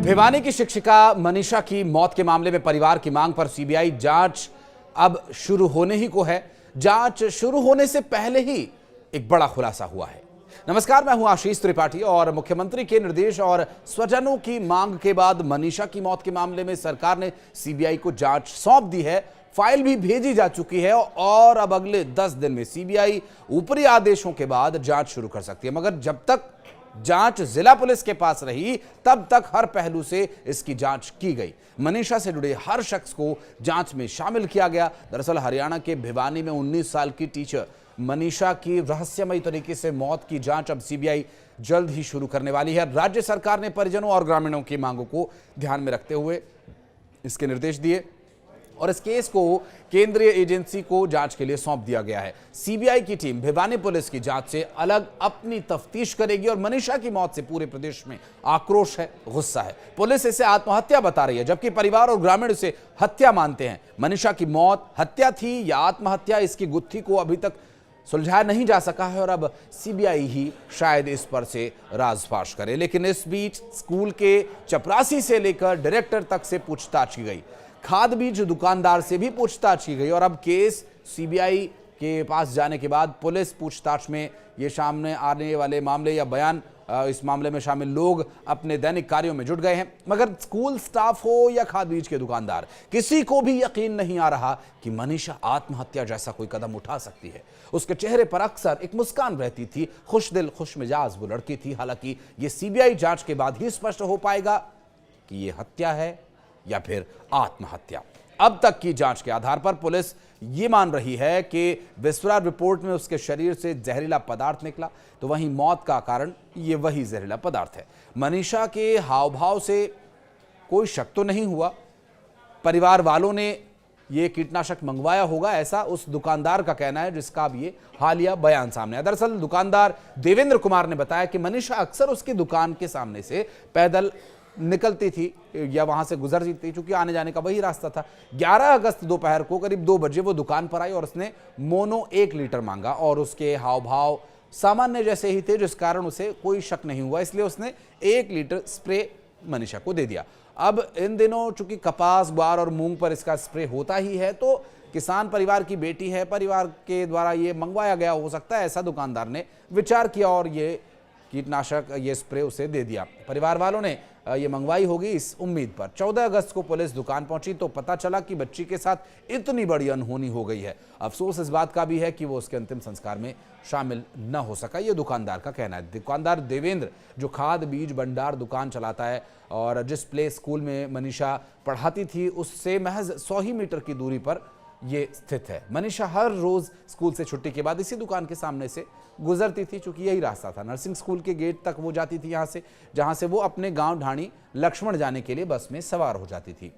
भिवानी की शिक्षिका मनीषा की मौत के मामले में परिवार की मांग पर सीबीआई जांच अब शुरू होने ही को है। जांच शुरू होने से पहले ही एक बड़ा खुलासा हुआ है। नमस्कार, मैं हूं आशीष त्रिपाठी और मुख्यमंत्री के निर्देश और स्वजनों की मांग के बाद मनीषा की मौत के मामले में सरकार ने सीबीआई को जांच सौंप दी है। फाइल भी भेजी जा चुकी है और अब अगले 10 दिन में सीबीआई ऊपरी आदेशों के बाद जांच शुरू कर सकती है। मगर जब तक जांच जिला पुलिस के पास रही तब तक हर पहलू से इसकी जांच की गई। मनीषा से जुड़े हर शख्स को जांच में शामिल किया गया। दरअसल हरियाणा के भिवानी में 19 साल की टीचर मनीषा की रहस्यमयी तरीके से मौत की जांच अब सीबीआई जल्द ही शुरू करने वाली है। राज्य सरकार ने परिजनों और ग्रामीणों की मांगों को ध्यान में रखते हुए इसके निर्देश दिए और इस केस को केंद्रीय एजेंसी को जांच के लिए सौंप दिया गया है। सीबीआई की टीम भिवानी पुलिस की जांच से अलग अपनी तफ्तीश करेगी और मनीषा की मौत से पूरे प्रदेश में आक्रोश है, गुस्सा है। पुलिस इसे आत्महत्या बता रही है, जबकि परिवार और ग्रामीण इसे हत्या मानते हैं। मनीषा की मौत हत्या थी या आत्महत्या, इसकी गुत्थी को अभी तक सुलझाया नहीं जा सका है और अब सीबीआई ही शायद इस पर से राजफाश करे। लेकिन इस बीच स्कूल के चपरासी से लेकर डायरेक्टर तक से पूछताछ की गई, खाद बीज दुकानदार से भी पूछताछ की गई और अब केस सीबीआई के पास जाने के बाद पुलिस पूछताछ में ये सामने आने वाले मामले या बयान इस मामले में शामिल लोग अपने दैनिक कार्यों में जुट गए हैं। मगर स्कूल स्टाफ हो या खाद बीज के दुकानदार, किसी को भी यकीन नहीं आ रहा कि मनीषा आत्महत्या जैसा कोई कदम उठा सकती है। उसके चेहरे पर अक्सर एक मुस्कान रहती थी, खुश दिल खुश मिजाज वो लड़की थी। हालांकि ये सीबीआई जांच के बाद ही स्पष्ट हो पाएगा कि ये हत्या है या फिर आत्महत्या। अब तक की जांच के आधार पर पुलिस ये मान रही है कि विस्फोट रिपोर्ट में उसके शरीर से जहरीला पदार्थ निकला, तो वहीं मौत का कारण ये वही जहरीला पदार्थ है। मनीषा के हाव भाव से कोई शक तो नहीं हुआ। परिवार वालों ने ये कीटनाशक मंगवाया होगा, ऐसा उस दुकानदार का कहना है, जिसका अब ये हालिया बयान सामने आया। दरअसल दुकानदार देवेंद्र कुमार ने बताया कि मनीषा अक्सर उसकी दुकान के सामने से पैदल निकलती थी या वहां से गुजरती थी, क्योंकि आने जाने का वही रास्ता था। 11 अगस्त दोपहर को करीब 2 बजे वो दुकान पर आई और उसने मोनो 1 लीटर मांगा और उसके हाव भाव सामान्य जैसे ही थे, जिस कारण उसे कोई शक नहीं हुआ, इसलिए उसने 1 लीटर स्प्रे मनीषा को दे दिया। अब इन दिनों चूंकि कपास, ग्वार और मूंग पर इसका स्प्रे होता ही है, तो किसान परिवार की बेटी है, परिवार के द्वारा ये मंगवाया गया हो सकता है, ऐसा दुकानदार ने विचार किया और ये कीटनाशक, ये स्प्रे उसे दे दिया। परिवार वालों ने ये मंगवाई होगी इस उम्मीद पर। 14 अगस्त को पुलिस दुकान पहुंची तो पता चला कि बच्ची के साथ इतनी बड़ी अनहोनी हो गई है। अफसोस इस बात का भी है कि वो उसके अंतिम संस्कार में शामिल न हो सका, ये दुकानदार का कहना है। दुकानदार देवेंद्र जो खाद बीज भंडार दुकान चलाता है और जिस प्ले स्कूल में मनीषा पढ़ाती थी उससे महज 100 ही मीटर की दूरी पर ये स्थित है। मनीषा हर रोज स्कूल से छुट्टी के बाद इसी दुकान के सामने से गुजरती थी, चूंकि यही रास्ता था। नर्सिंग स्कूल के गेट तक वो जाती थी यहाँ से, जहां से वो अपने गांव ढाणी लक्ष्मण जाने के लिए बस में सवार हो जाती थी।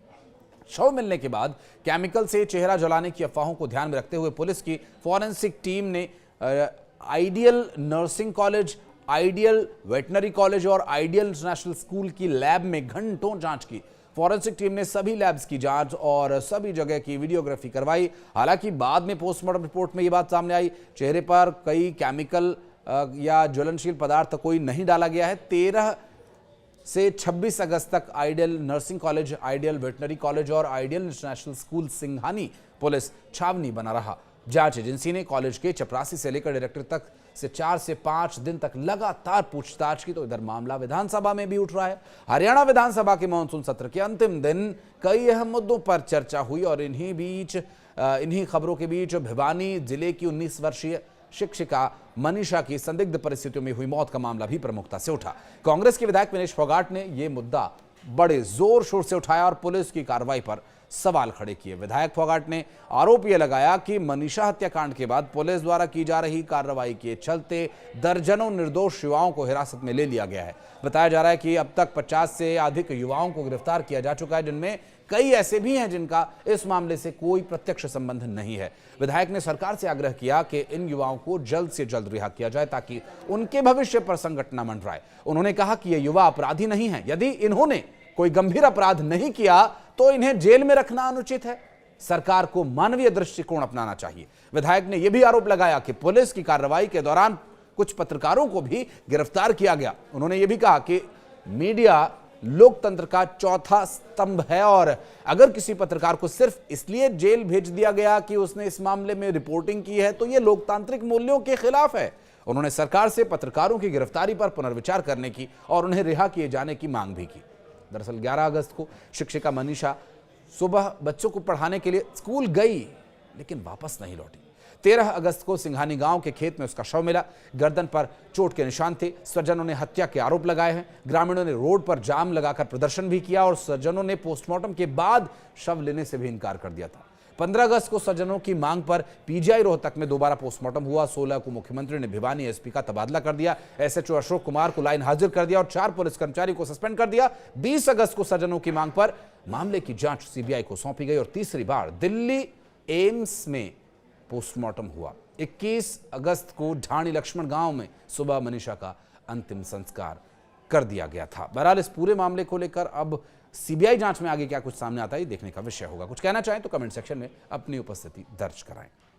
शव मिलने के बाद केमिकल से चेहरा जलाने की अफवाहों को ध्यान में रखते हुए पुलिस की फॉरेंसिक टीम ने ideal nursing college, ideal veterinary college और आइडियल इंटरनेशनल स्कूल की लैब में घंटों जांच की। फॉरेंसिक टीम ने सभी लैब्स की जांच और सभी जगह की वीडियोग्राफी करवाई। हालांकि बाद में पोस्टमार्टम रिपोर्ट में यह बात सामने आई, चेहरे पर कई केमिकल या ज्वलनशील पदार्थ कोई नहीं डाला गया है। 13 से 26 अगस्त तक ideal nursing college, ideal veterinary college और ideal international school Singhani police छावनी बना रहा। जांच एजेंसी ने कॉलेज के चपरासी से लेकर डायरेक्टर तक से 4 से 5 दिन तक लगातार पूछताछ की, तो इधर मामला विधानसभा में भी उठ रहा है। हरियाणा विधानसभा के मानसून सत्र के अंतिम दिन कई अहम मुद्दों पर चर्चा हुई और इन्हीं खबरों के बीच भिवानी जिले की 19 वर्षीय शिक्षिका मनीषा की संदिग्ध परिस्थितियों में हुई मौत का मामला भी प्रमुखता से उठा। कांग्रेस के विधायक विनेश फोगाट ने यह मुद्दा बड़े जोर शोर से उठाया और पुलिस की कार्रवाई पर सवाल खड़े किए। विधायक फोगाट ने आरोप यह लगाया कि मनीषा हत्याकांड के बाद पुलिस द्वारा की जा रही कार्रवाई के चलते दर्जनों निर्दोष युवाओं को हिरासत में ले लिया गया है। बताया जा रहा है कि अब तक 50 से अधिक युवाओं को गिरफ्तार किया जा चुका है, जिनमें कई ऐसे भी हैं जिनका इस मामले से कोई प्रत्यक्ष संबंध नहीं है। विधायक ने सरकार से आग्रह किया कि इन युवाओं को जल्द से जल्द रिहा किया जाए ताकि उनके भविष्य पर संकट न मंडराए। उन्होंने कहा कि ये युवा अपराधी नहीं है, यदि इन्होंने कोई गंभीर अपराध नहीं किया तो इन्हें जेल में रखना अनुचित है। सरकार को मानवीय दृष्टिकोण अपनाना चाहिए। विधायक ने यह भी आरोप लगाया कि पुलिस की कार्रवाई के दौरान कुछ पत्रकारों को भी गिरफ्तार किया गया। उन्होंने यह भी कहा कि मीडिया लोकतंत्र का चौथा स्तंभ है और अगर किसी पत्रकार को सिर्फ इसलिए जेल भेज दिया गया कि उसने इस मामले में रिपोर्टिंग की है तो यह लोकतांत्रिक मूल्यों के खिलाफ है। उन्होंने सरकार से पत्रकारों की गिरफ्तारी पर पुनर्विचार करने की और उन्हें रिहा किए जाने की मांग भी की। दरअसल 11 अगस्त को शिक्षिका मनीषा सुबह बच्चों को पढ़ाने के लिए स्कूल गई लेकिन वापस नहीं लौटी। 13 अगस्त को सिंघानी गांव के खेत में उसका शव मिला। गर्दन पर चोट के निशान थे। स्वजनों ने हत्या के आरोप लगाए हैं। ग्रामीणों ने रोड पर जाम लगाकर प्रदर्शन भी किया और स्वजनों ने पोस्टमार्टम के बाद शव लेने से भी इनकार कर दिया था। 15 अगस्त को स्वजनों की मांग पर पीजीआई रोहतक में दोबारा पोस्टमार्टम हुआ। 16 को मुख्यमंत्री ने भिवानी एसपी का तबादला कर दिया। एसएचओ अशोक कुमार को लाइन हाजिर कर दिया और 4 पुलिस कर्मचारी को सस्पेंड कर दिया। 20 अगस्त को स्वजनों की मांग पर मामले की जांच सीबीआई को सौंपी गई और तीसरी बार दिल्ली एम्स में पोस्टमार्टम हुआ। 21 अगस्त को ढाणी लक्ष्मण गांव में सुबह मनीषा का अंतिम संस्कार कर दिया गया था। बहरहाल इस पूरे मामले को लेकर अब सीबीआई जांच में आगे क्या कुछ सामने आता है देखने का विषय होगा। कुछ कहना चाहें तो कमेंट सेक्शन में अपनी उपस्थिति दर्ज कराएं।